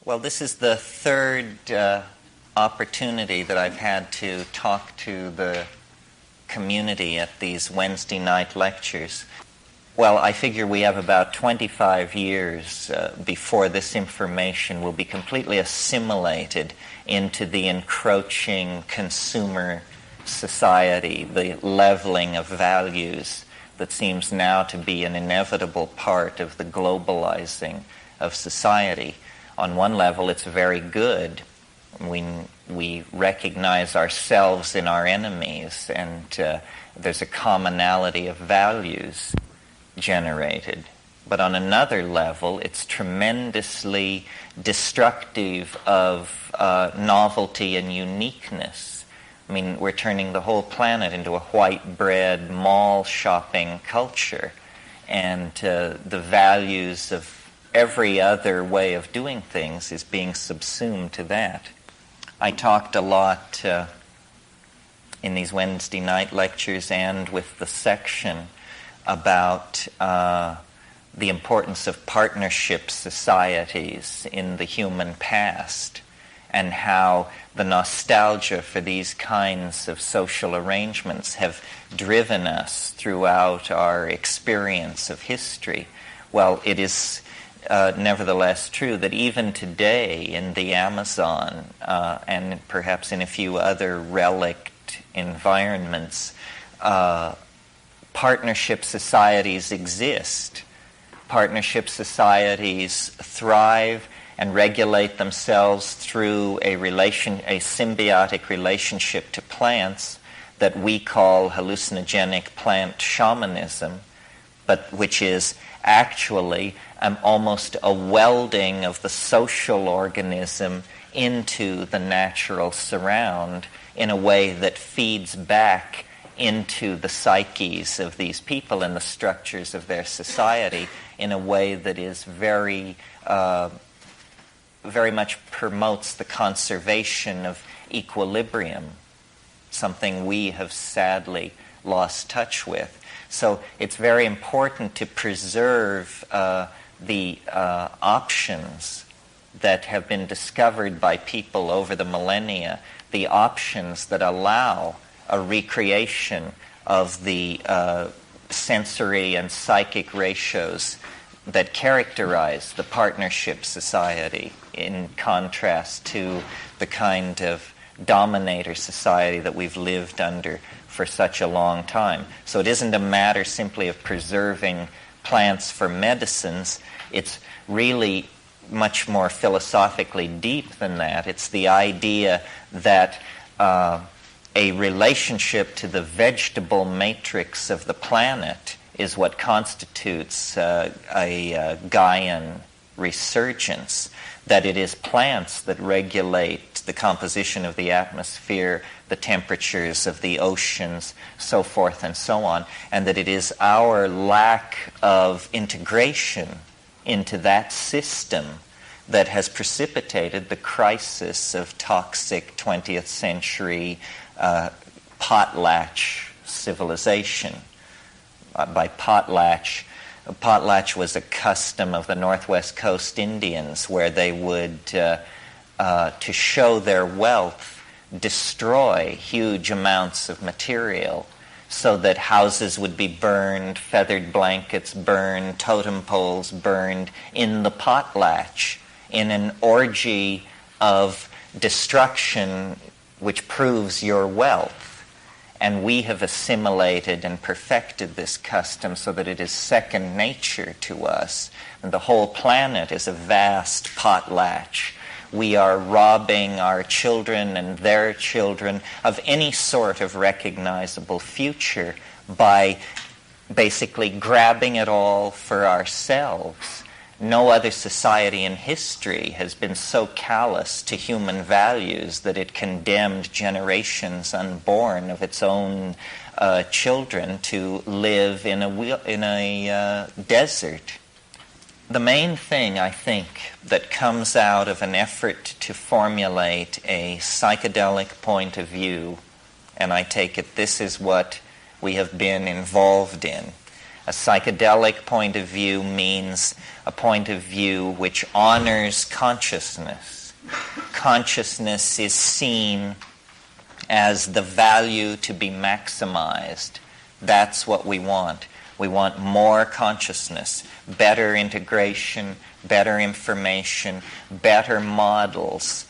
Well, this is the third opportunity that I've had to talk to the community at these Wednesday night lectures. Well, I figure we have about 25 years before this information will be completely assimilated into the encroaching consumer society, the leveling of values that seems now to be an inevitable part of the globalizing of society. On one level, it's very good. We recognize ourselves in our enemies, and there's a commonality of values generated. But on another level, it's tremendously destructive of novelty and uniqueness. I mean, we're turning the whole planet into a white bread mall shopping culture, and the values of every other way of doing things is being subsumed to that. I talked a lot in these Wednesday night lectures and with the section about the importance of partnership societies in the human past, and how the nostalgia for these kinds of social arrangements have driven us throughout our experience of history. Well, it is nevertheless true that even today in the Amazon and perhaps in a few other relict environments, partnership societies exist. Partnership societies thrive and regulate themselves through a symbiotic relationship to plants that we call hallucinogenic plant shamanism, but which is actually almost a welding of the social organism into the natural surround in a way that feeds back into the psyches of these people and the structures of their society in a way that is very much promotes the conservation of equilibrium, something we have sadly lost touch with. So it's very important to preserve the options that have been discovered by people over the millennia, the options that allow a recreation of the sensory and psychic ratios that characterize the partnership society, in contrast to the kind of dominator society that we've lived under for such a long time. So it isn't a matter simply of preserving plants for medicines. It's really much more philosophically deep than that. It's the idea that a relationship to the vegetable matrix of the planet is what constitutes a Gaian resurgence, that it is plants that regulate the composition of the atmosphere, the temperatures of the oceans, so forth and so on, and that it is our lack of integration into that system that has precipitated the crisis of toxic 20th century potlatch civilization. By potlatch was a custom of the Northwest Coast Indians where they would, to show their wealth, destroy huge amounts of material so that houses would be burned, feathered blankets burned, totem poles burned in the potlatch in an orgy of destruction which proves your wealth. And we have assimilated and perfected this custom so that it is second nature to us. And the whole planet is a vast potlatch. We are robbing our children and their children of any sort of recognizable future by basically grabbing it all for ourselves. No other society in history has been so callous to human values that it condemned generations unborn of its own children to live in a desert. The main thing, I think, that comes out of an effort to formulate a psychedelic point of view, and I take it this is what we have been involved in, A psychedelic point of view means a point of view which honors consciousness. Consciousness is seen as the value to be maximized. That's what we want. We want more consciousness, better integration, better information, better models.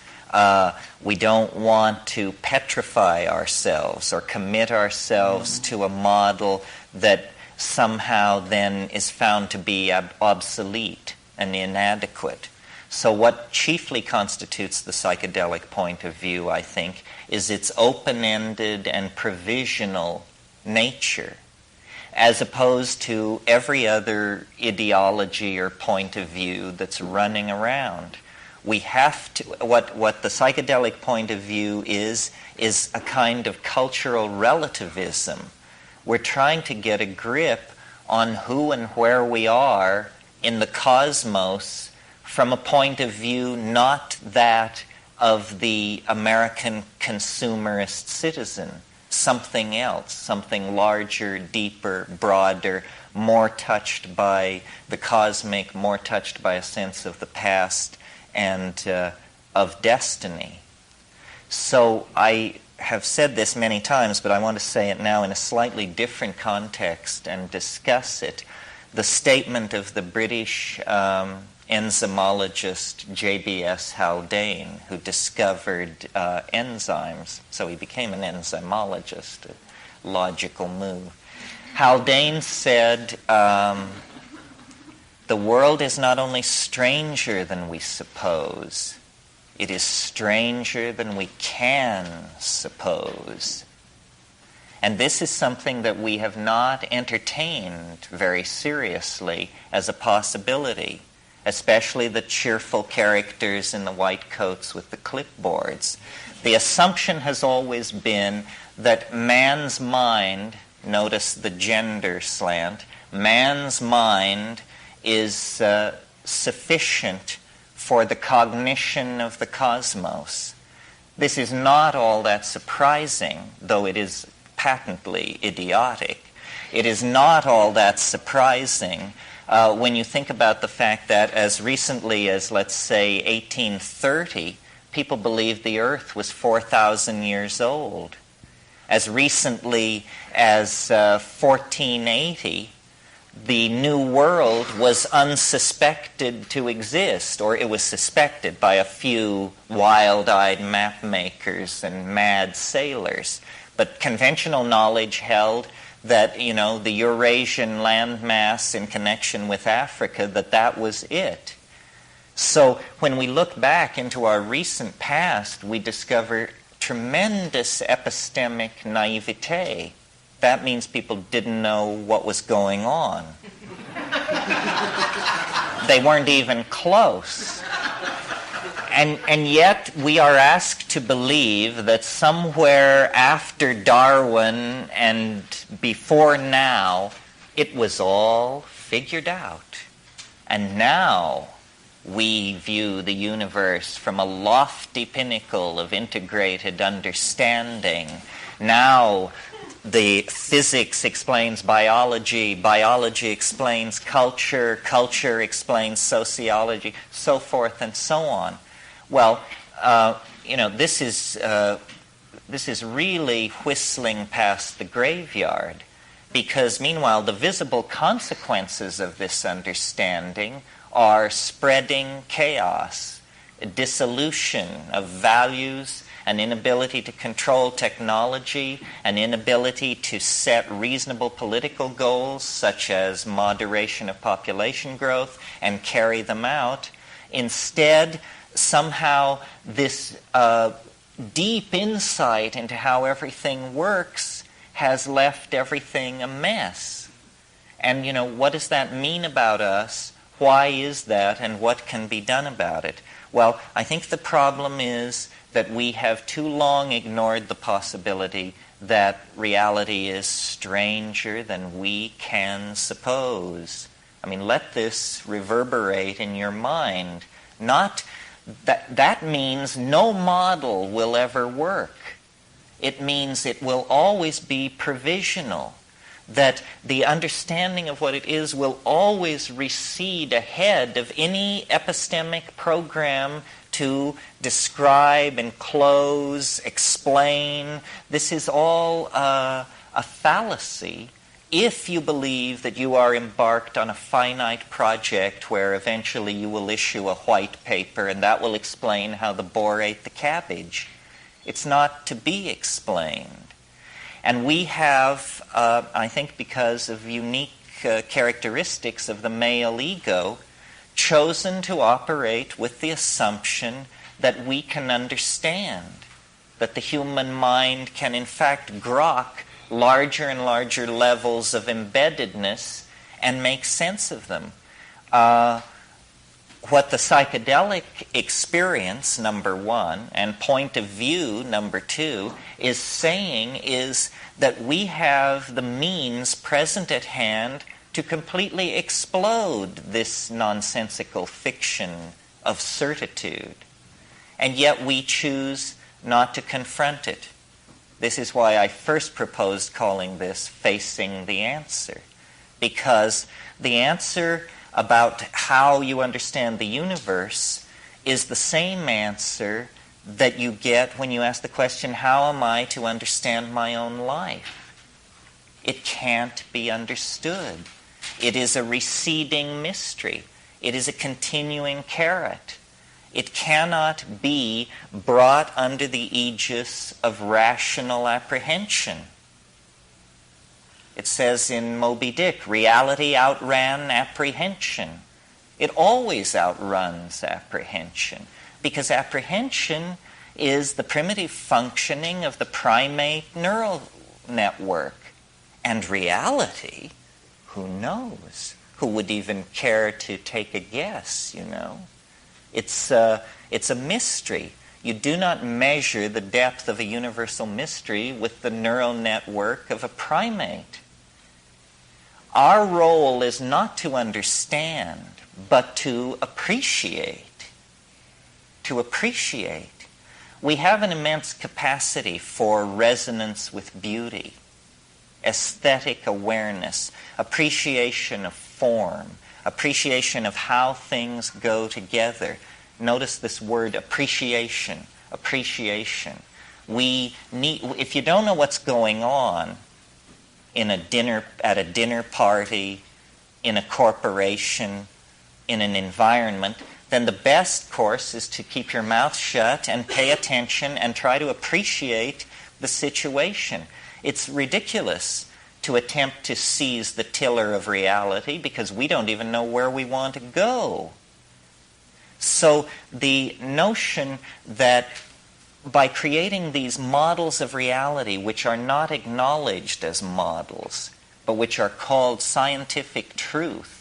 We don't want to petrify ourselves or commit ourselves to a model that somehow then is found to be obsolete and inadequate. So what chiefly constitutes the psychedelic point of view, I think, is its open-ended and provisional nature, as opposed to every other ideology or point of view that's running around. We have to, what the psychedelic point of view is a kind of cultural relativism. We're trying to get a grip on who and where we are in the cosmos from a point of view not that of the American consumerist citizen, something else, something larger, deeper, broader, more touched by the cosmic, more touched by a sense of the past and of destiny. So I have said this many times, but I want to say it now in a slightly different context and discuss it. The statement of the British enzymologist J.B.S. Haldane, who discovered enzymes, so he became an enzymologist, a logical move. Haldane said, the world is not only stranger than we suppose, it is stranger than we can suppose. And this is something that we have not entertained very seriously as a possibility, especially the cheerful characters in the white coats with the clipboards. The assumption has always been that man's mind, notice the gender slant, man's mind is sufficient for the cognition of the cosmos. This is not all that surprising, though it is patently idiotic. It is not all that surprising when you think about the fact that as recently as, let's say, 1830, people believed the Earth was 4,000 years old. As recently as 1480, the New World was unsuspected to exist, or it was suspected by a few wild-eyed map makers and mad sailors. But conventional knowledge held that, the Eurasian landmass in connection with Africa, that was it. So when we look back into our recent past, we discover tremendous epistemic naivete. That means people didn't know what was going on. They weren't even close. And yet we are asked to believe that somewhere after Darwin and before now, it was all figured out. And now we view the universe from a lofty pinnacle of integrated understanding. Now the physics explains biology, biology explains culture, culture explains sociology, so forth and so on. Well, this is really whistling past the graveyard, because meanwhile the visible consequences of this understanding are spreading chaos, dissolution of values, an inability to control technology, an inability to set reasonable political goals such as moderation of population growth and carry them out. Instead, somehow this deep insight into how everything works has left everything a mess. And, what does that mean about us? Why is that, and what can be done about it? Well, I think the problem is that we have too long ignored the possibility that reality is stranger than we can suppose. Let this reverberate in your mind. That means no model will ever work. It means it will always be provisional. that the understanding of what it is will always recede ahead of any epistemic program to describe, enclose, explain. This is all a fallacy if you believe that you are embarked on a finite project where eventually you will issue a white paper and that will explain how the boar ate the cabbage. It's not to be explained. And we have, I think because of unique characteristics of the male ego, chosen to operate with the assumption that we can understand, that the human mind can in fact grok larger and larger levels of embeddedness and make sense of them. What the psychedelic experience, number one, and point of view, number two, is saying is that we have the means present at hand to completely explode this nonsensical fiction of certitude. And yet we choose not to confront it. This is why I first proposed calling this Facing the Answer. Because the answer about how you understand the universe is the same answer that you get when you ask the question, how am I to understand my own life? It can't be understood. It is a receding mystery. It is a continuing carrot. It cannot be brought under the aegis of rational apprehension. It says in Moby Dick, reality outran apprehension. It always outruns apprehension, because apprehension is the primitive functioning of the primate neural network. And reality, who knows? Who would even care to take a guess, you know? It's a mystery. You do not measure the depth of a universal mystery with the neural network of a primate. Our role is not to understand, but to appreciate. To appreciate. We have an immense capacity for resonance with beauty, aesthetic awareness, appreciation of form, appreciation of how things go together. Notice this word appreciation, appreciation. We need, if you don't know what's going on in a dinner, at a dinner party, in a corporation, in an environment, then the best course is to keep your mouth shut and pay attention and try to appreciate the situation. It's ridiculous to attempt to seize the tiller of reality because we don't even know where we want to go. So the notion that by creating these models of reality which are not acknowledged as models, but which are called scientific truth,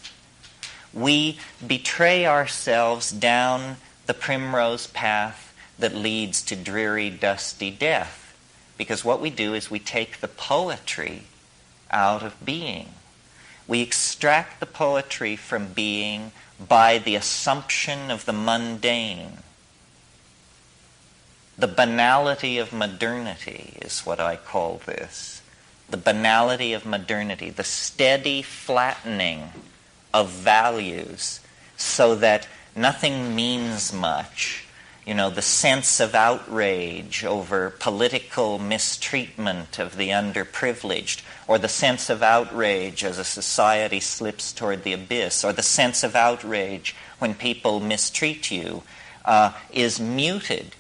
we betray ourselves down the primrose path that leads to dreary, dusty death. Because what we do is we take the poetry out of being. We extract the poetry from being by the assumption of the mundane. The banality of modernity is what I call this. The banality of modernity, the steady flattening of values so that nothing means much. You know, the sense of outrage over political mistreatment of the underprivileged, or the sense of outrage as a society slips toward the abyss, or the sense of outrage when people mistreat you, is muted.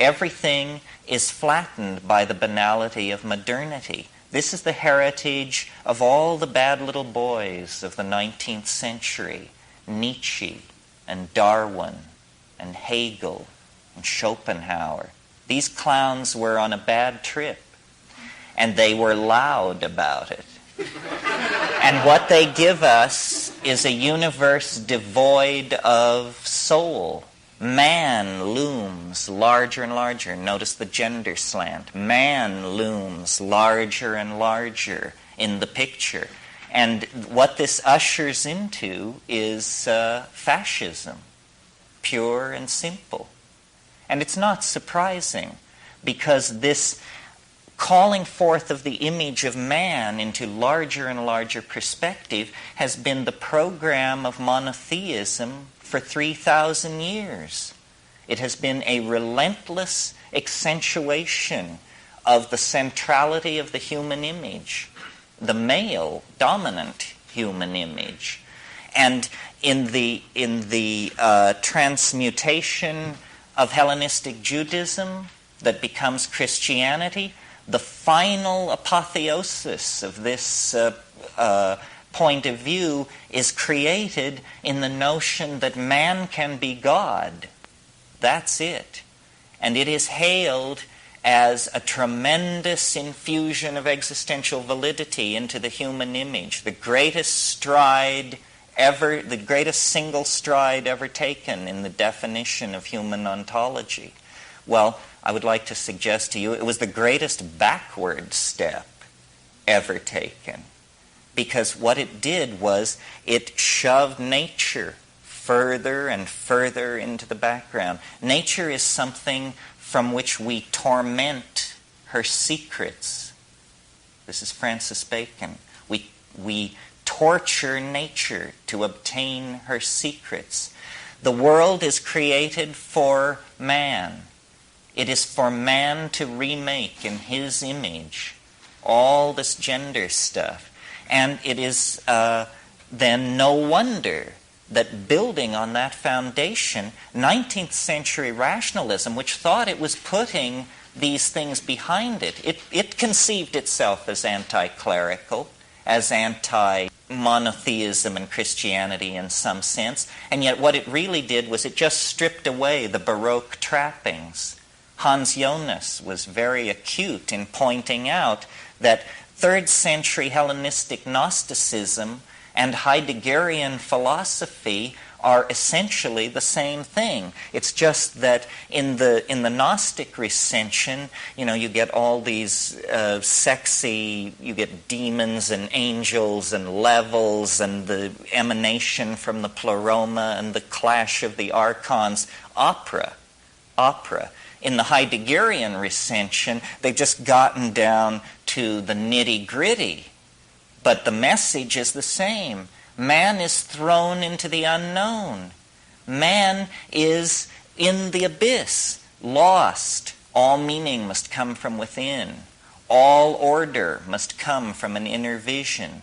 Everything is flattened by the banality of modernity. This is the heritage of all the bad little boys of the 19th century, Nietzsche and Darwin and Hegel and Schopenhauer. These clowns were on a bad trip, and they were loud about it. And what they give us is a universe devoid of soul. Man looms larger and larger. Notice the gender slant. Man looms larger and larger in the picture. And what this ushers into is fascism, pure and simple. And it's not surprising, because this calling forth of the image of man into larger and larger perspective has been the program of monotheism for 3,000 years. It has been a relentless accentuation of the centrality of the human image, the male dominant human image. And in the transmutation of Hellenistic Judaism that becomes Christianity, the final apotheosis of this point of view is created in the notion that man can be God. That's it. And it is hailed as a tremendous infusion of existential validity into the human image, the greatest stride ever, the greatest single stride ever taken in the definition of human ontology. Well, I would like to suggest to you it was the greatest backward step ever taken, because what it did was it shoved nature further and further into the background. Nature is something from which we torment her secrets. This is Francis Bacon. We torture nature to obtain her secrets. The world is created for man. It is for man to remake in his image all this gender stuff. And it is then no wonder that building on that foundation, 19th century rationalism, which thought it was putting these things behind it, it conceived itself as anti-clerical, as anti-monotheism and Christianity in some sense, and yet what it really did was it just stripped away the Baroque trappings. Hans Jonas was very acute in pointing out that 3rd century Hellenistic Gnosticism and Heideggerian philosophy are essentially the same thing. It's just that in the Gnostic recension, you get all these sexy, you get demons and angels and levels and the emanation from the pleroma and the clash of the archons. Opera. In the Heideggerian recension, they've just gotten down to the nitty-gritty. But the message is the same. Man is thrown into the unknown. Man is in the abyss, lost. All meaning must come from within. All order must come from an inner vision.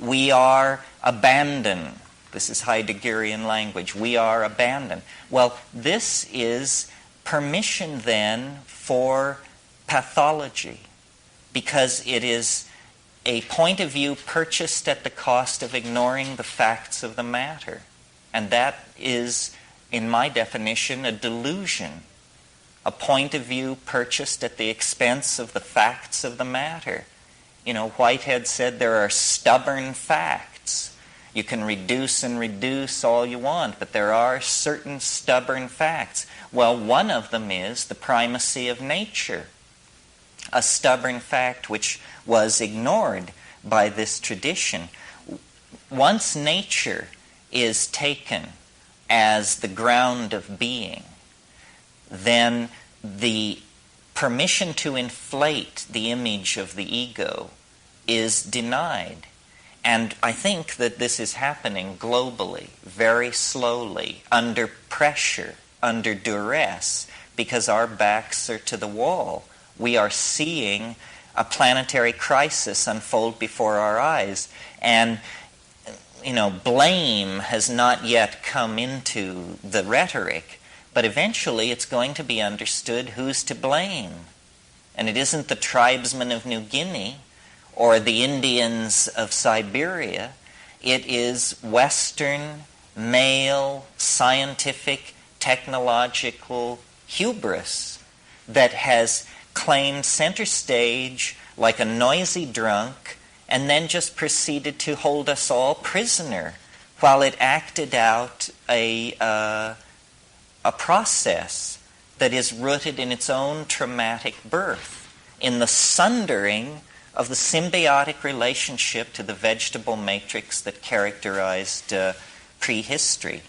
We are abandoned. This is Heideggerian language. We are abandoned. Well, this is permission then for pathology, because it is a point of view purchased at the cost of ignoring the facts of the matter. And that is, in my definition, a delusion. A point of view purchased at the expense of the facts of the matter. Whitehead said there are stubborn facts. You can reduce and reduce all you want, but there are certain stubborn facts. Well, one of them is the primacy of nature. A stubborn fact which was ignored by this tradition. Once nature is taken as the ground of being, then the permission to inflate the image of the ego is denied. And I think that this is happening globally, very slowly, under pressure, under duress, because our backs are to the wall. We are seeing a planetary crisis unfold before our eyes. And, blame has not yet come into the rhetoric, but eventually it's going to be understood who's to blame. And it isn't the tribesmen of New Guinea or the Indians of Siberia. It is Western, male, scientific, technological hubris that has claimed center stage like a noisy drunk and then just proceeded to hold us all prisoner while it acted out a process that is rooted in its own traumatic birth, in the sundering of the symbiotic relationship to the vegetable matrix that characterized prehistory.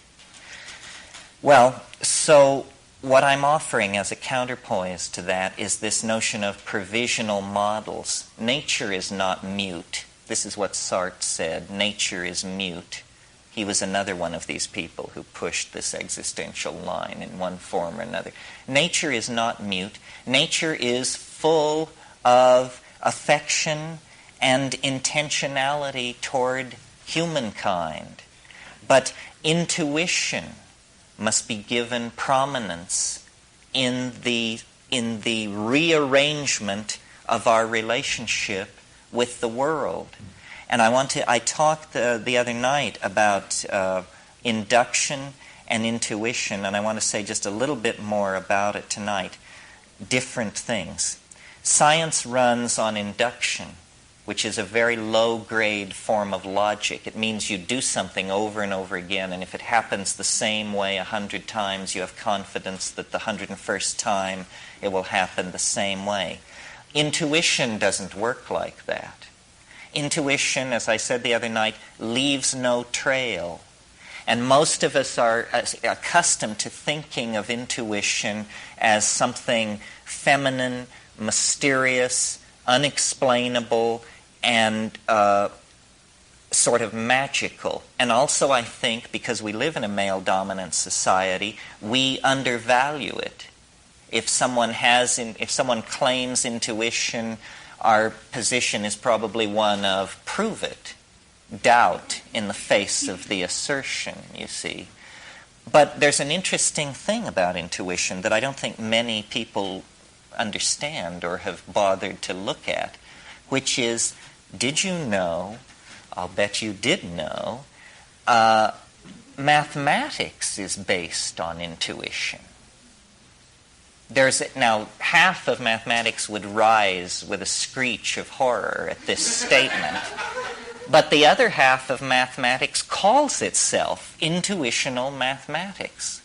Well, so what I'm offering as a counterpoise to that is this notion of provisional models. Nature is not mute. This is what Sartre said. Nature is mute. He was another one of these people who pushed this existential line in one form or another. Nature is not mute. Nature is full of affection and intentionality toward humankind. But intuition must be given prominence in the rearrangement of our relationship with the world. And I talked the other night about induction and intuition, and I want to say just a little bit more about it tonight. Different things. Science runs on induction, which is a very low-grade form of logic. It means you do something over and over again, and if it happens the same way 100 times, you have confidence that the 101st time it will happen the same way. Intuition doesn't work like that. Intuition, as I said the other night, leaves no trail. And most of us are accustomed to thinking of intuition as something feminine, mysterious, unexplainable, and sort of magical. And also, I think, because we live in a male-dominant society, we undervalue it. If someone claims intuition, our position is probably one of prove it, doubt in the face of the assertion, you see. But there's an interesting thing about intuition that I don't think many people understand or have bothered to look at, which is, did you know, I'll bet you did know, mathematics is based on intuition. Now, half of mathematics would rise with a screech of horror at this statement, but the other half of mathematics calls itself intuitional mathematics.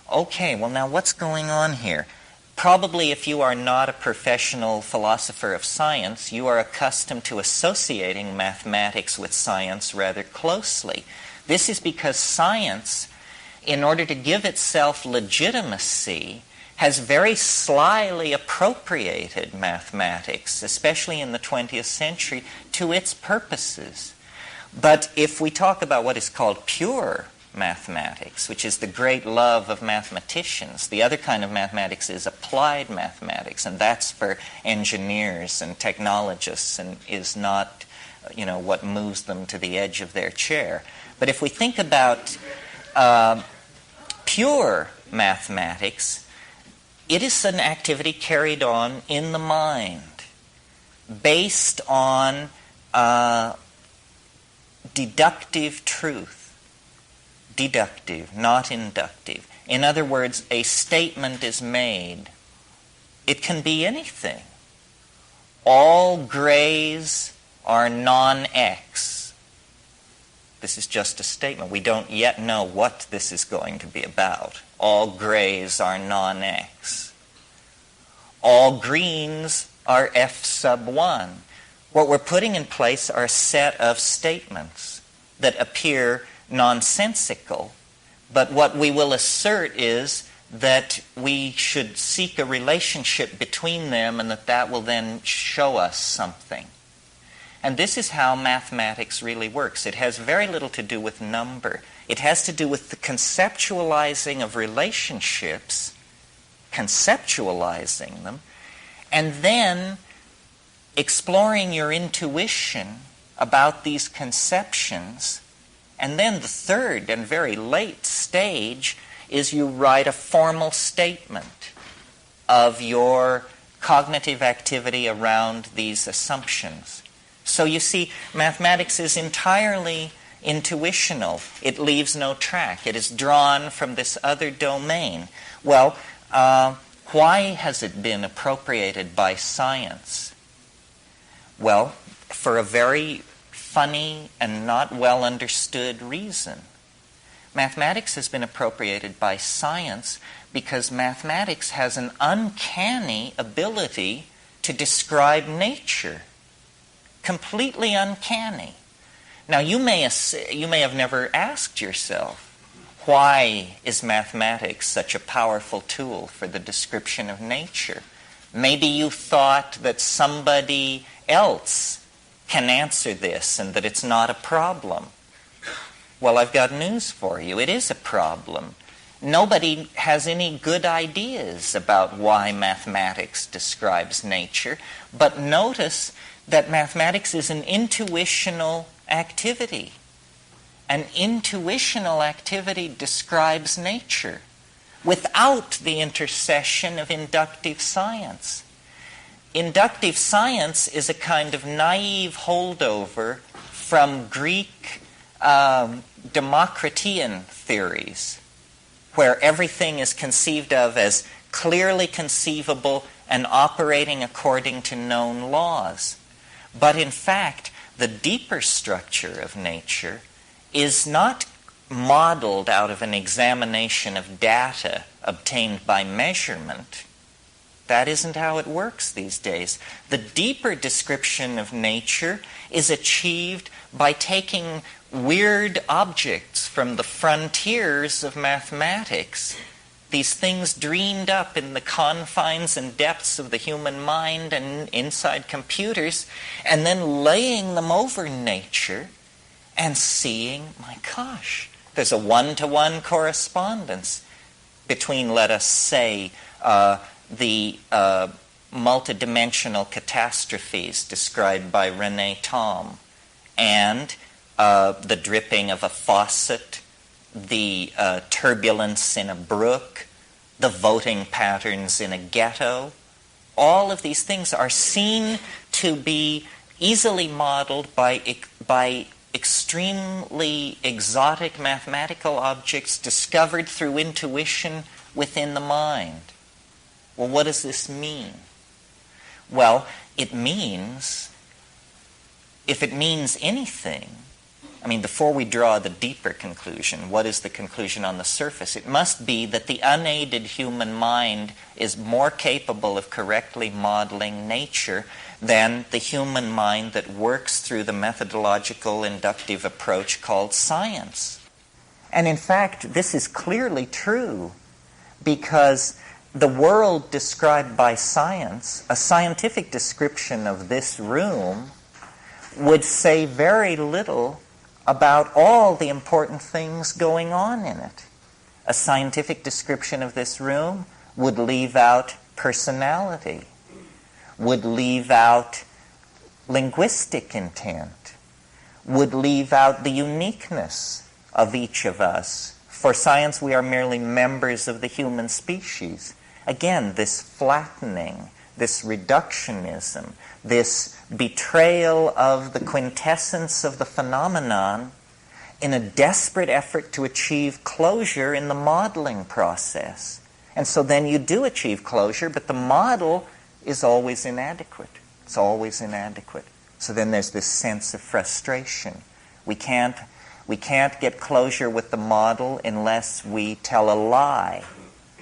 Okay, well now what's going on here? Probably if you are not a professional philosopher of science, you are accustomed to associating mathematics with science rather closely. This is because science, in order to give itself legitimacy, has very slyly appropriated mathematics, especially in the 20th century, to its purposes. But if we talk about what is called pure mathematics, which is the great love of mathematicians, the other kind of mathematics is applied mathematics, and that's for engineers and technologists and is not, what moves them to the edge of their chair. But if we think about pure mathematics, it is an activity carried on in the mind based on deductive truth. Deductive, not inductive. In other words, a statement is made. It can be anything. All grays are non-X. This is just a statement. We don't yet know what this is going to be about. All grays are non-X. All greens are F sub 1. What we're putting in place are a set of statements that appear nonsensical, but what we will assert is that we should seek a relationship between them and that will then show us something. And this is how mathematics really works. It has very little to do with number. It has to do with the conceptualizing of relationships, conceptualizing them, and then exploring your intuition about these conceptions. And then the third and very late stage is you write a formal statement of your cognitive activity around these assumptions. So you see, mathematics is entirely intuitional. It leaves no track. It is drawn from this other domain. Well, why has it been appropriated by science? Well, for a very funny and not well understood reason. Mathematics has been appropriated by science because mathematics has an uncanny ability to describe nature. Completely uncanny. Now, you may have never asked yourself, Why is mathematics such a powerful tool for the description of nature? Maybe you thought that somebody else can answer this and that it's not a problem. Well, I've got news for you. It is a problem. Nobody has any good ideas about why mathematics describes nature, but notice that mathematics is an intuitional activity. An intuitional activity describes nature without the intercession of inductive science. Inductive science is a kind of naive holdover from Greek Democritean theories, where everything is conceived of as clearly conceivable and operating according to known laws. But in fact, the deeper structure of nature is not modeled out of an examination of data obtained by measurement. That isn't how it works these days. The deeper description of nature is achieved by taking weird objects from the frontiers of mathematics, these things dreamed up in the confines and depths of the human mind and inside computers, and then laying them over nature and seeing, my gosh, there's a one-to-one correspondence between, let us say, the multidimensional catastrophes described by René Thom and the dripping of a faucet, the turbulence in a brook, the voting patterns in a ghetto. All of these things are seen to be easily modeled by extremely exotic mathematical objects discovered through intuition within the mind. Well, what does this mean? Well, it means, if it means anything, I mean, before we draw the deeper conclusion, what is the conclusion on the surface? It must be that the unaided human mind is more capable of correctly modeling nature than the human mind that works through the methodological inductive approach called science. And in fact, this is clearly true because the world described by science, a scientific description of this room, would say very little about all the important things going on in it. A scientific description of this room would leave out personality, would leave out linguistic intent, would leave out the uniqueness of each of us. For science, we are merely members of the human species. Again, this flattening, this reductionism, this betrayal of the quintessence of the phenomenon in a desperate effort to achieve closure in the modeling process. And so then you do achieve closure, but the model is always inadequate. It's always inadequate. So then there's this sense of frustration. We can't get closure with the model unless we tell a lie,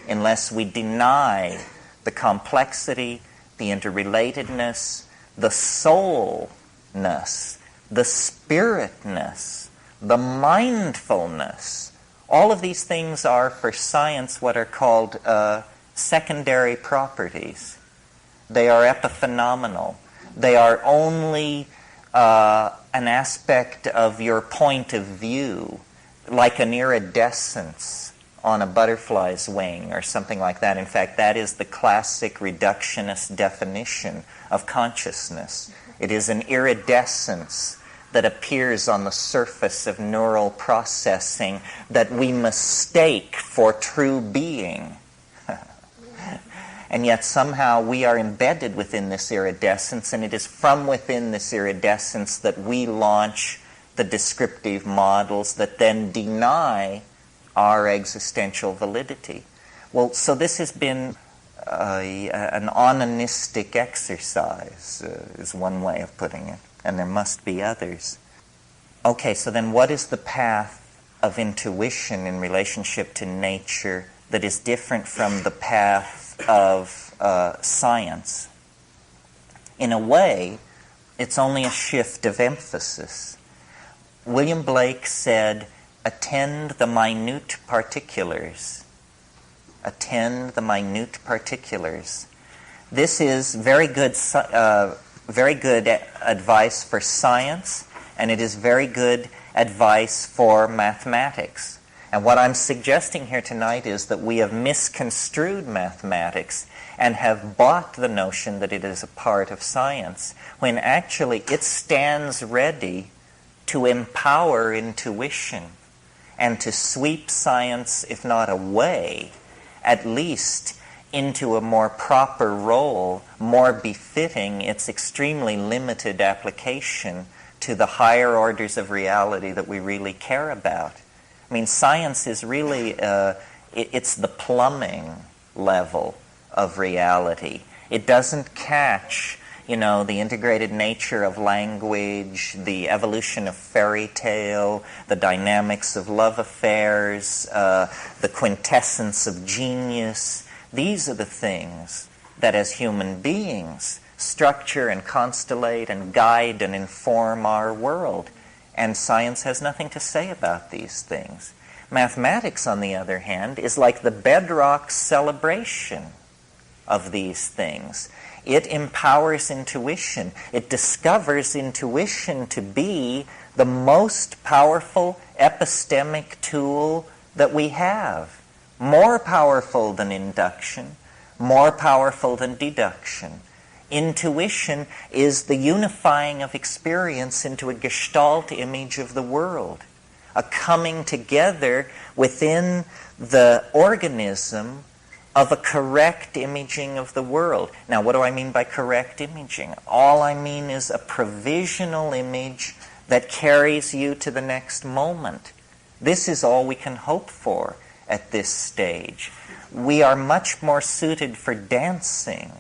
unless we deny the complexity, the interrelatedness, the soulness, the spiritness, the mindfulness. All of these things are, for science, what are called secondary properties. They are epiphenomenal. They are only an aspect of your point of view, like an iridescence on a butterfly's wing or something like that. In fact, that is the classic reductionist definition of consciousness. It is an iridescence that appears on the surface of neural processing that we mistake for true being. And yet somehow we are embedded within this iridescence, and it is from within this iridescence that we launch the descriptive models that then deny our existential validity. Well, so this has been an onanistic exercise, is one way of putting it, and there must be others. Okay, so then what is the path of intuition in relationship to nature that is different from the path of science? In a way, it's only a shift of emphasis. William Blake said, attend the minute particulars. Attend the minute particulars. This is very good advice for science, and it is very good advice for mathematics. And what I'm suggesting here tonight is that we have misconstrued mathematics and have bought the notion that it is a part of science, when actually it stands ready to empower intuition and to sweep science, if not away, at least into a more proper role, more befitting its extremely limited application to the higher orders of reality that we really care about. I mean, science is really, it's the plumbing level of reality. It doesn't catch, the integrated nature of language, the evolution of fairy tale, the dynamics of love affairs, the quintessence of genius. These are the things that as human beings structure and constellate and guide and inform our world. And science has nothing to say about these things. Mathematics, on the other hand, is like the bedrock celebration of these things. It empowers intuition. It discovers intuition to be the most powerful epistemic tool that we have. More powerful than induction, more powerful than deduction. Intuition is the unifying of experience into a gestalt image of the world, a coming together within the organism of a correct imaging of the world. Now, what do I mean by correct imaging? All I mean is a provisional image that carries you to the next moment. This is all we can hope for at this stage. We are much more suited for dancing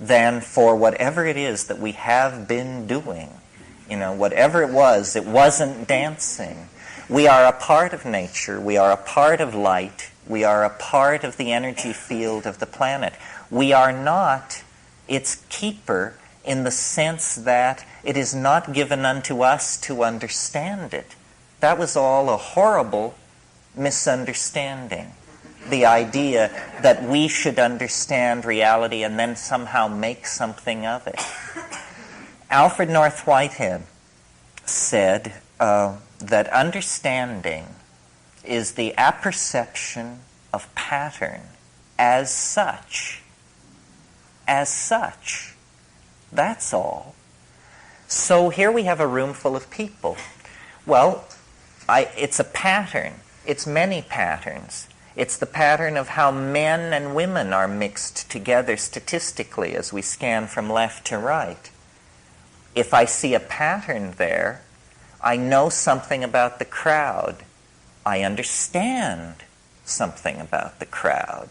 than for whatever it is that we have been doing. Whatever it wasn't dancing. We are a part of nature. We are a part of light. We are a part of the energy field of the planet. We are not its keeper in the sense that it is not given unto us to understand it. That was all a horrible misunderstanding. The idea that we should understand reality and then somehow make something of it. Alfred North Whitehead said that understanding is the apperception of pattern as such. As such. That's all. So here we have a room full of people. Well, it's a pattern. It's many patterns. It's the pattern of how men and women are mixed together statistically as we scan from left to right. If I see a pattern there, I know something about the crowd. I understand something about the crowd.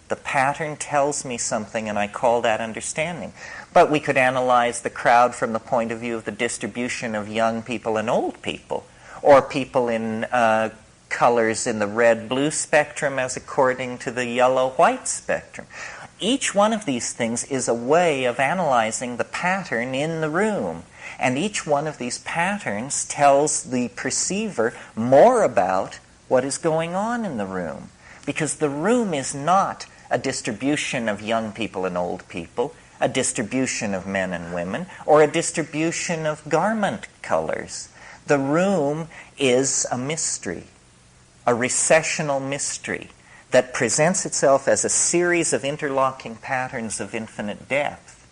The pattern tells me something, and I call that understanding. But we could analyze the crowd from the point of view of the distribution of young people and old people, or people in colors in the red-blue spectrum as according to the yellow-white spectrum. Each one of these things is a way of analyzing the pattern in the room. And each one of these patterns tells the perceiver more about what is going on in the room. Because the room is not a distribution of young people and old people, a distribution of men and women, or a distribution of garment colors. The room is a mystery, a recessional mystery that presents itself as a series of interlocking patterns of infinite depth.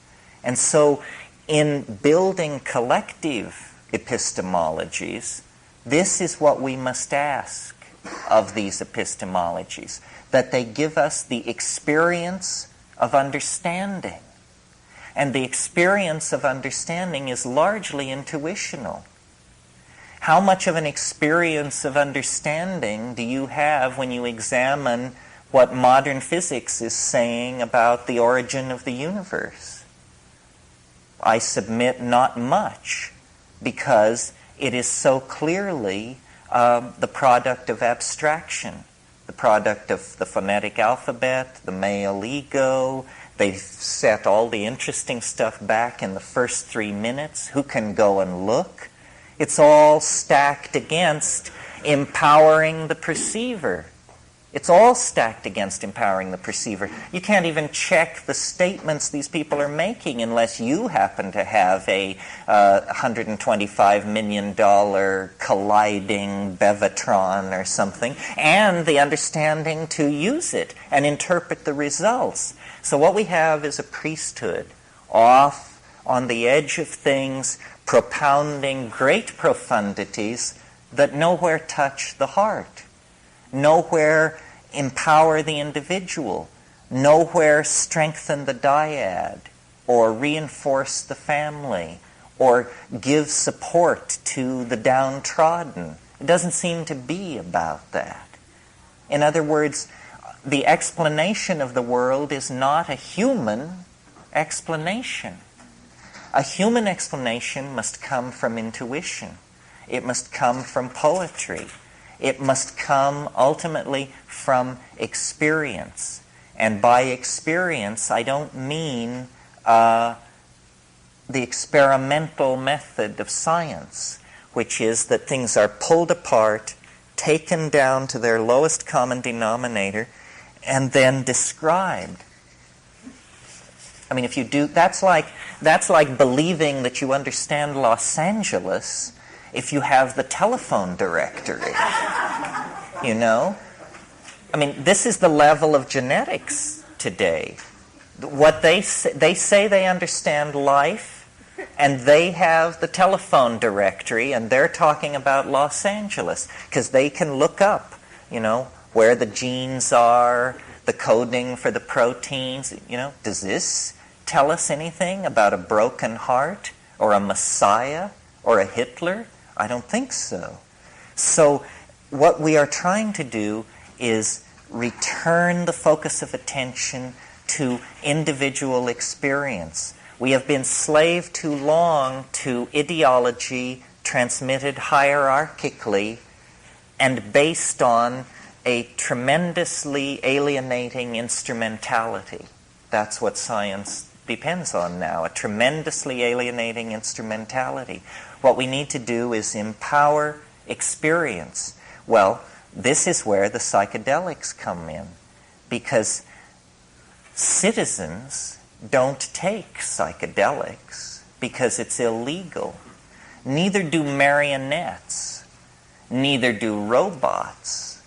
And so, in building collective epistemologies, this is what we must ask of these epistemologies, that they give us the experience of understanding. And the experience of understanding is largely intuitional. How much of an experience of understanding do you have when you examine what modern physics is saying about the origin of the universe? I submit not much, because it is so clearly the product of abstraction, the product of the phonetic alphabet, the male ego. They've set all the interesting stuff back in the first 3 minutes. Who can go and look? It's all stacked against empowering the perceiver. It's all stacked against empowering the perceiver. You can't even check the statements these people are making unless you happen to have a $125 million colliding Bevatron or something, and the understanding to use it and interpret the results. So what we have is a priesthood off on the edge of things, propounding great profundities that nowhere touch the heart, nowhere empower the individual, nowhere strengthen the dyad, or reinforce the family, or give support to the downtrodden. It doesn't seem to be about that. In other words, the explanation of the world is not a human explanation. A human explanation must come from intuition. It must come from poetry. It must come ultimately from experience. And by experience, I don't mean the experimental method of science, which is that things are pulled apart, taken down to their lowest common denominator, and then described. I mean, if you do, that's like believing that you understand Los Angeles if you have the telephone directory. You know? I mean, this is the level of genetics today. What they say they understand life, and they have the telephone directory, and they're talking about Los Angeles because they can look up, you know, where the genes are, the coding for the proteins. You know, does this tell us anything about a broken heart or a Messiah or a Hitler? I don't think so. So what we are trying to do is return the focus of attention to individual experience. We have been slave too long to ideology transmitted hierarchically and based on a tremendously alienating instrumentality. That's what science depends on now, a tremendously alienating instrumentality. What we need to do is empower experience. Well, this is where the psychedelics come in, because citizens don't take psychedelics because it's illegal. Neither do marionettes. Neither do robots.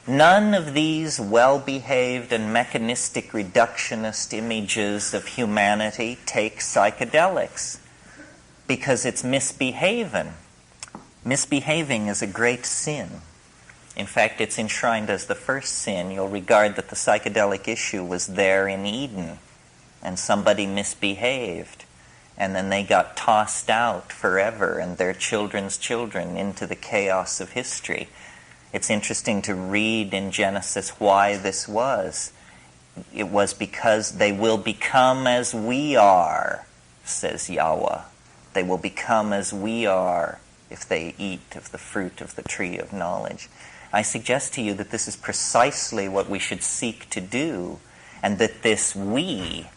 None of these well-behaved and mechanistic reductionist images of humanity take psychedelics because it's misbehaving. Misbehaving is a great sin. In fact, it's enshrined as the first sin. You'll regard that the psychedelic issue was there in Eden, and somebody misbehaved, and then they got tossed out forever and their children's children into the chaos of history. It's interesting to read in Genesis why this was. It was because they will become as we are, says Yahweh. They will become as we are if they eat of the fruit of the tree of knowledge. I suggest to you that this is precisely what we should seek to do, and that this we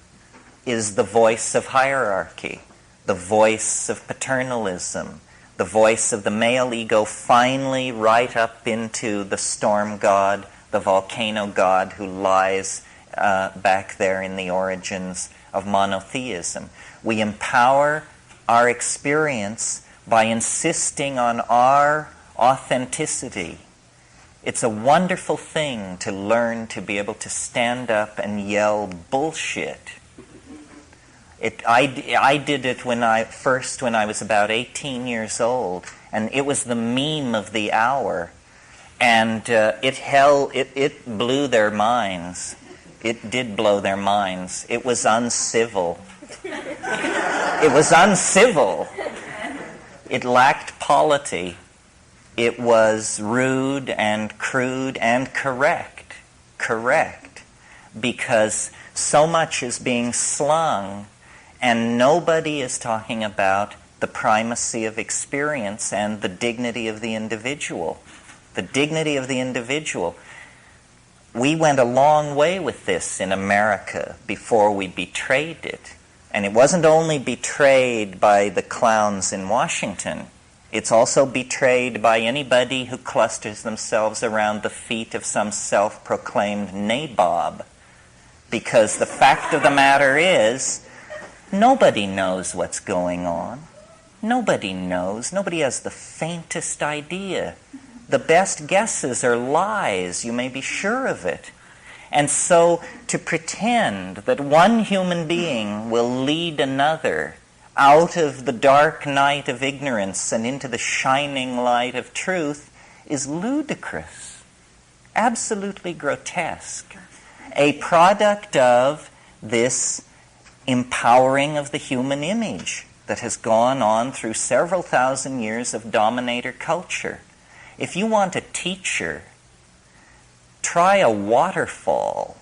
is the voice of hierarchy, the voice of paternalism, the voice of the male ego finally right up into the storm god, the volcano god who lies back there in the origins of monotheism. We empower our experience by insisting on our authenticity. It's a wonderful thing to learn to be able to stand up and yell bullshit. I did it when I was about 18 years old, and it was the meme of the hour, and it blew their minds. It did blow their minds. It was uncivil. It was uncivil. It lacked polity. It was rude and crude and correct. Correct. Because so much is being slung, and nobody is talking about the primacy of experience and the dignity of the individual. The dignity of the individual. We went a long way with this in America before we betrayed it. And it wasn't only betrayed by the clowns in Washington. It's also betrayed by anybody who clusters themselves around the feet of some self-proclaimed nabob. Because the fact of the matter is, nobody knows what's going on. Nobody knows. Nobody has the faintest idea. The best guesses are lies. You may be sure of it. And so to pretend that one human being will lead another out of the dark night of ignorance and into the shining light of truth is ludicrous, absolutely grotesque, a product of this empowering of the human image that has gone on through several thousand years of dominator culture. If you want a teacher, try a waterfall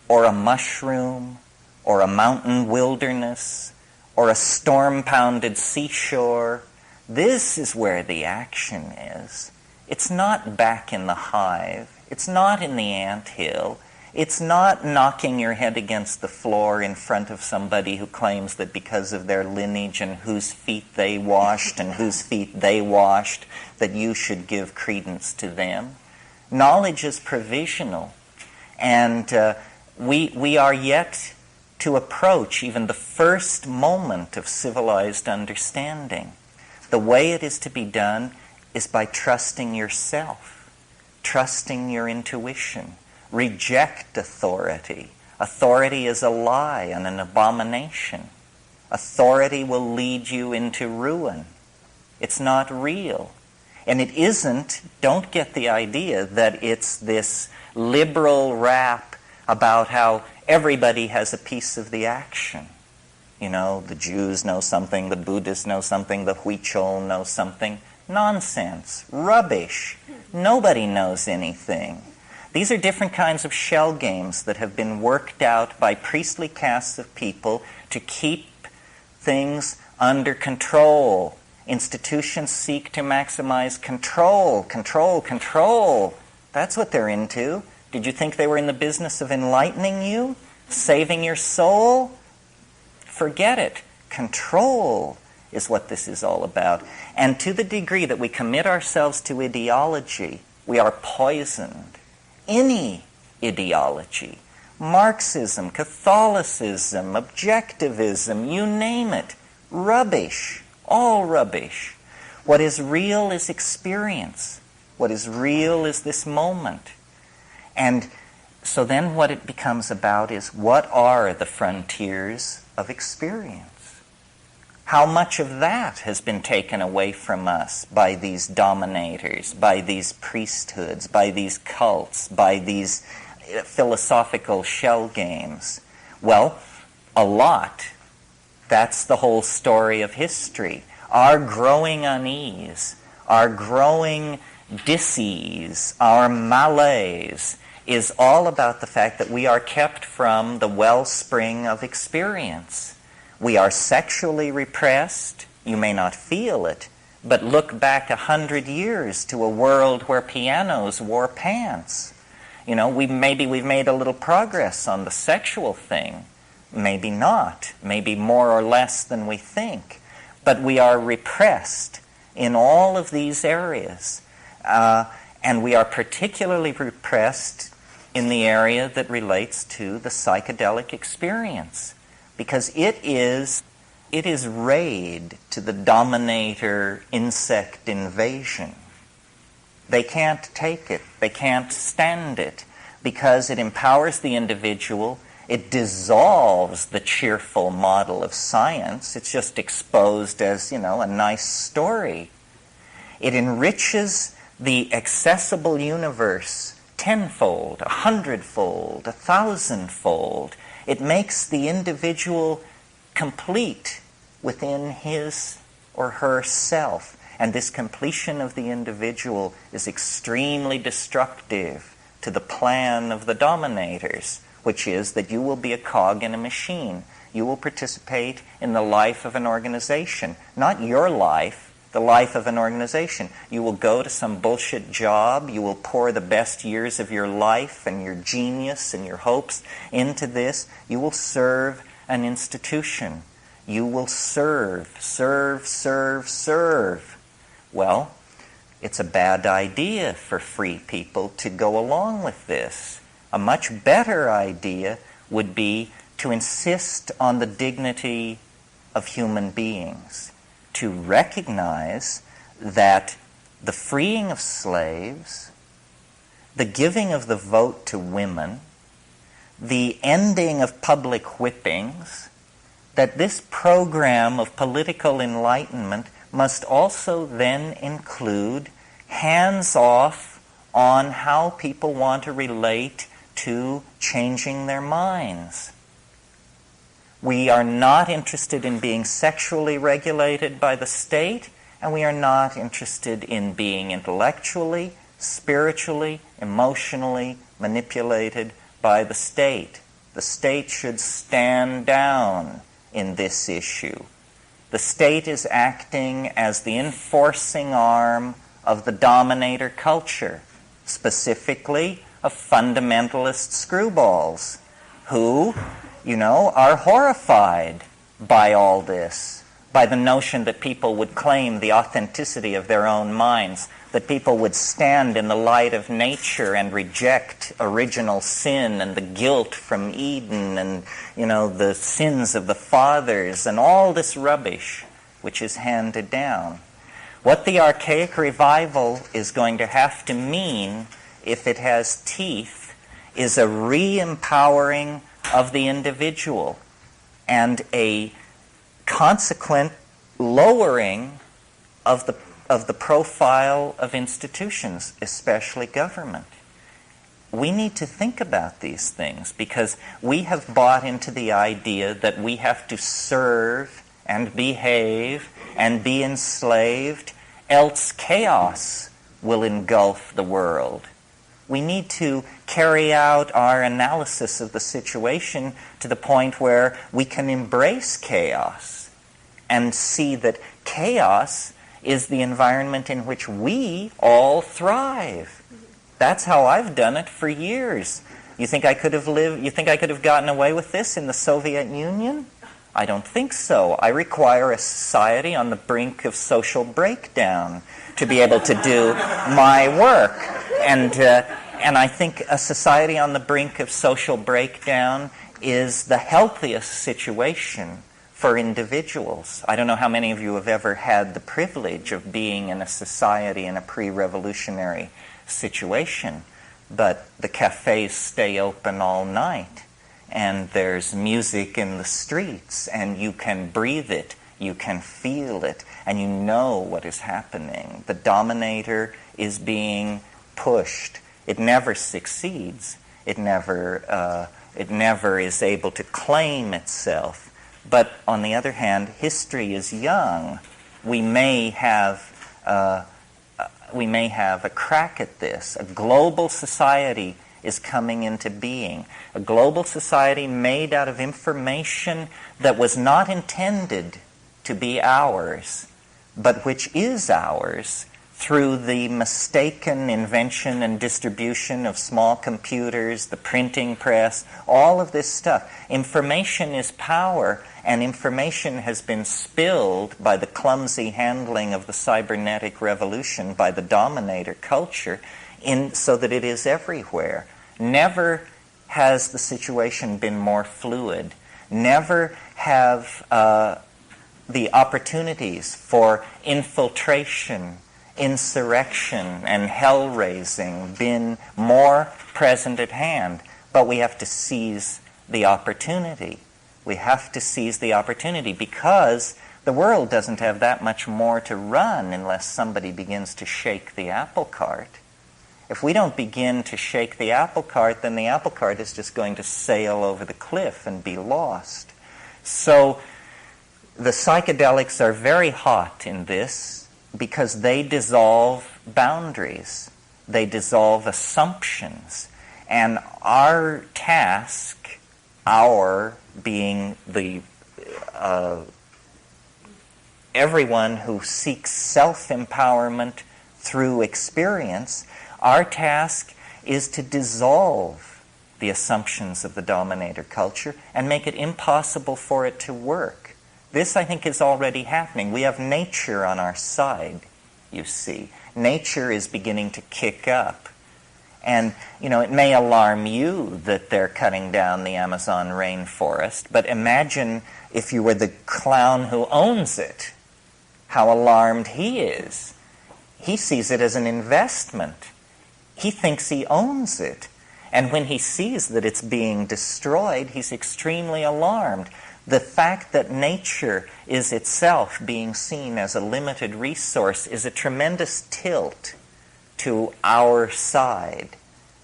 or a mushroom or a mountain wilderness or a storm-pounded seashore. This is where the action is. It's not back in the hive. It's not in the anthill. It's not knocking your head against the floor in front of somebody who claims that because of their lineage and whose feet they washed and whose feet they washed, that you should give credence to them. Knowledge is provisional, and we are yet to approach even the first moment of civilized understanding. The way it is to be done is by trusting yourself, trusting your intuition. Reject authority. Authority is a lie and an abomination. Authority will lead you into ruin. It's not real. And it isn't, don't get the idea that it's this liberal rap about how everybody has a piece of the action. You know, the Jews know something, the Buddhists know something, the Huichol know something. Nonsense. Rubbish. Nobody knows anything. These are different kinds of shell games that have been worked out by priestly castes of people to keep things under control. Institutions seek to maximize control, control, control. That's what they're into. Did you think they were in the business of enlightening you? Saving your soul? Forget it. Control is what this is all about. And to the degree that we commit ourselves to ideology, we are poisoned. Any ideology, Marxism, Catholicism, objectivism, you name it, rubbish, all rubbish. What is real is experience. What is real is this moment. And so then what it becomes about is, what are the frontiers of experience? How much of that has been taken away from us by these dominators, by these priesthoods, by these cults, by these philosophical shell games? Well, a lot. That's the whole story of history. Our growing unease, our growing dis-ease, our malaise is all about the fact that we are kept from the wellspring of experience. We are sexually repressed. You may not feel it, but look back 100 years to a world where pianos wore pants. You know, maybe we've made a little progress on the sexual thing. Maybe not. Maybe more or less than we think. But we are repressed in all of these areas. And we are particularly repressed in the area that relates to the psychedelic experience. Because it is raid to the dominator insect invasion. They can't take it. They can't stand it because it empowers the individual. It dissolves the cheerful model of science. It's just exposed as, a nice story. It enriches the accessible universe tenfold, 100-fold, 1,000-fold. It makes the individual complete within his or her self. And this completion of the individual is extremely destructive to the plan of the dominators, which is that you will be a cog in a machine. You will participate in the life of an organization. Not your life, the life of an organization. You will go to some bullshit job. You will pour the best years of your life and your genius and your hopes into this. You will serve an institution. You will serve. Well, it's a bad idea for free people to go along with this. A much better idea would be to insist on the dignity of human beings, to recognize that the freeing of slaves, the giving of the vote to women, the ending of public whippings, that this program of political enlightenment must also then include hands-off on how people want to relate to changing their minds. We are not interested in being sexually regulated by the state, and we are not interested in being intellectually, spiritually, emotionally manipulated by the state. The state should stand down in this issue. The state is acting as the enforcing arm of the dominator culture, specifically of fundamentalist screwballs who, are horrified by all this, by the notion that people would claim the authenticity of their own minds, that people would stand in the light of nature and reject original sin and the guilt from Eden and, the sins of the fathers and all this rubbish which is handed down. What the archaic revival is going to have to mean, if it has teeth, is a re-empowering of the individual and a consequent lowering of the profile of institutions, especially government. We need to think about these things because we have bought into the idea that we have to serve and behave and be enslaved, else chaos will engulf the world. We need to carry out our analysis of the situation to the point where we can embrace chaos and see that chaos is the environment in which we all thrive. That's how I've done it for years. You think I could have gotten away with this in the Soviet Union? I don't think so. I require a society on the brink of social breakdown to be able to do my work. And I think a society on the brink of social breakdown is the healthiest situation for individuals. I don't know how many of you have ever had the privilege of being in a society in a pre-revolutionary situation, but the cafes stay open all night, and there's music in the streets, and you can breathe it, you can feel it, and you know what is happening. The dominator is being pushed. It never succeeds. It never is able to claim itself. But on the other hand, history is young. We may have a crack at this. A global society is coming into being. A global society made out of information that was not intended to be ours, but which is ours through the mistaken invention and distribution of small computers, the printing press, all of this stuff. Information is power, and information has been spilled by the clumsy handling of the cybernetic revolution by the dominator culture so that it is everywhere. Never has the situation been more fluid. Never have the opportunities for infiltration, insurrection, and hell-raising been more present at hand. But we have to seize the opportunity. We have to seize the opportunity because the world doesn't have that much more to run unless somebody begins to shake the apple cart. If we don't begin to shake the apple cart, then the apple cart is just going to sail over the cliff and be lost. So the psychedelics are very hot in this because they dissolve boundaries. They dissolve assumptions. And our task, our being the everyone who seeks self-empowerment through experience, our task is to dissolve the assumptions of the dominator culture and make it impossible for it to work. This, I think, is already happening. We have nature on our side. you see. Nature is beginning to kick up. And, it may alarm you that they're cutting down the Amazon rainforest, but imagine if you were the clown who owns it, how alarmed he is. He sees it as an investment. He thinks he owns it. And when he sees that it's being destroyed, he's extremely alarmed. The fact that nature is itself being seen as a limited resource is a tremendous tilt to our side,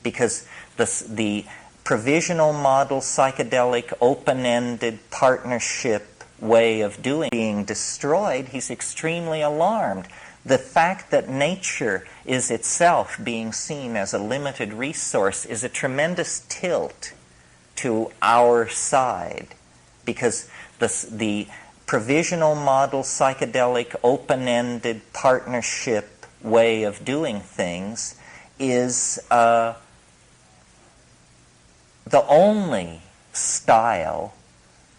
because the provisional model, psychedelic, open-ended partnership way of doing being destroyed, he's extremely alarmed. The fact that nature is itself being seen as a limited resource is a tremendous tilt to our side, because the provisional model, psychedelic, open-ended partnership way of doing things is the only style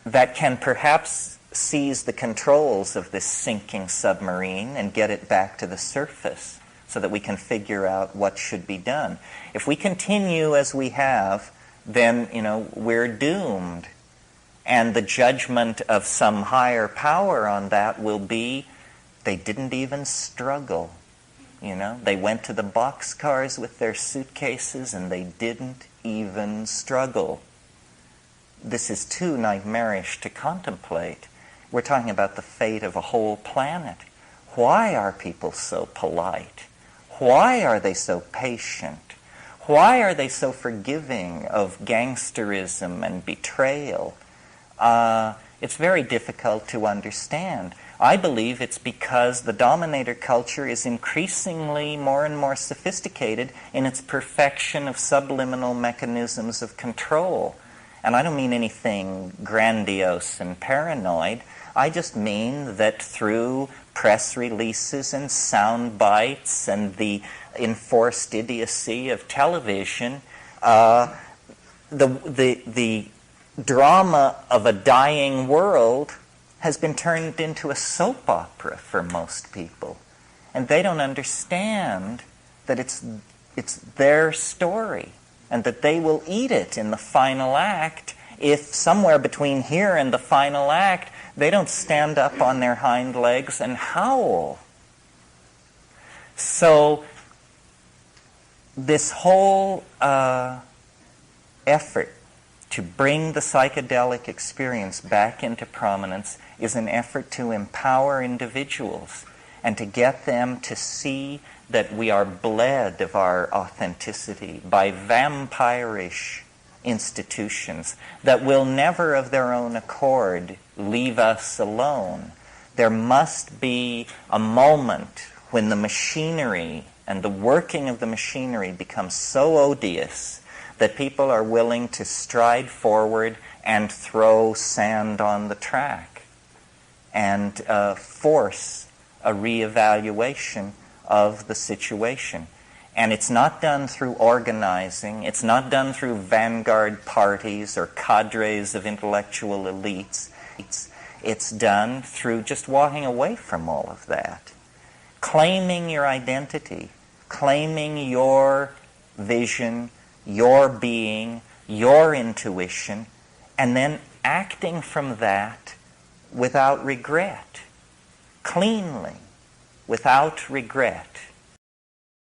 that can perhaps seize the controls of this sinking submarine and get it back to the surface so that we can figure out what should be done. If we continue as we have, then, we're doomed. And the judgment of some higher power on that will be, they didn't even struggle. They went to the boxcars with their suitcases and they didn't even struggle. This is too nightmarish to contemplate. We're talking about the fate of a whole planet. Why are people so polite? Why are they so patient? Why are they so forgiving of gangsterism and betrayal? It's very difficult to understand. I believe it's because the dominator culture is increasingly more and more sophisticated in its perfection of subliminal mechanisms of control. And I don't mean anything grandiose and paranoid. I just mean that through press releases and sound bites and the enforced idiocy of television, the drama of a dying world has been turned into a soap opera for most people. And they don't understand that it's their story and that they will eat it in the final act if somewhere between here and the final act they don't stand up on their hind legs and howl. So this whole effort to bring the psychedelic experience back into prominence is an effort to empower individuals and to get them to see that we are bled of our authenticity by vampirish institutions that will never of their own accord leave us alone. There must be a moment when the machinery and the working of the machinery becomes so odious that people are willing to stride forward and throw sand on the track and force a reevaluation of the situation. And it's not done through organizing. It's not done through vanguard parties or cadres of intellectual elites. It's done through just walking away from all of that. Claiming your identity, claiming your vision, your being, your intuition, and then acting from that without regret, cleanly, without regret.